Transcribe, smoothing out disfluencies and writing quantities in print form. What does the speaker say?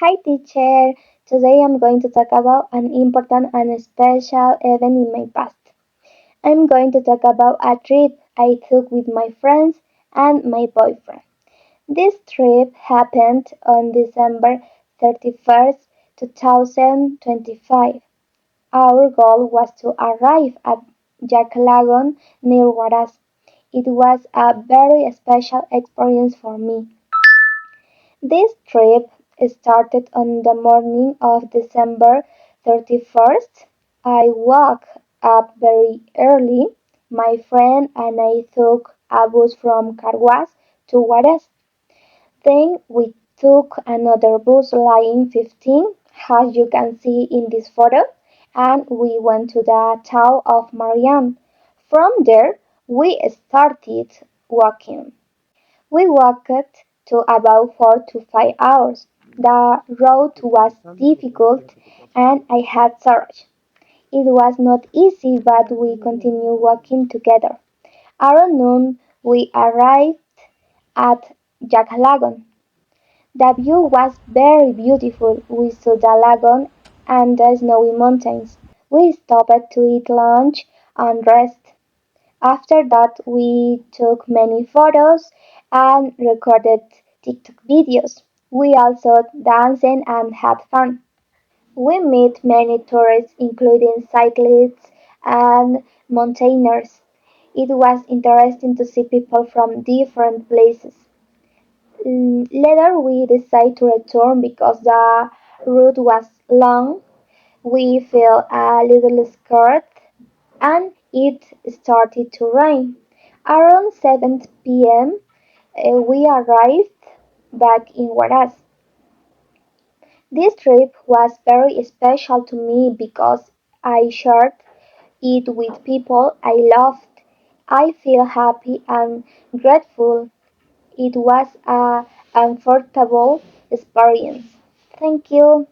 Hi teacher, today I'm going to talk about an important and special event in my past. I'm going to talk about a trip I took with my friends and my boyfriend. This trip happened on December 31st, 2025. Our goal was to arrive at Jack Lagoon near Huaraz. It was a very special experience for me. This trip started on the morning of December 31st. I woke up very early. My friend and I took a bus from Carhuaz to Juarez. Then we took another bus line 15, as you can see in this photo, and we went to the town of Marianne. From there, we started walking. We walked to about 4 to 5 hours. The road was difficult and I had searched. It was not easy, but we continued walking together. Around noon, we arrived at Jacalagon. The view was very beautiful. We saw the lagoon and the snowy mountains. We stopped to eat lunch and rest. After that, we took many photos and recorded TikTok videos. We also danced and had fun. We met many tourists, including cyclists and mountaineers. It was interesting to see people from different places. Later, we decided to return because the route was long. We felt a little scared and it started to rain. Around 7 p.m., we arrived back in Huaraz. This trip was very special to me because I shared it with people I loved. I feel happy and grateful. It was a unforgettable experience. Thank you.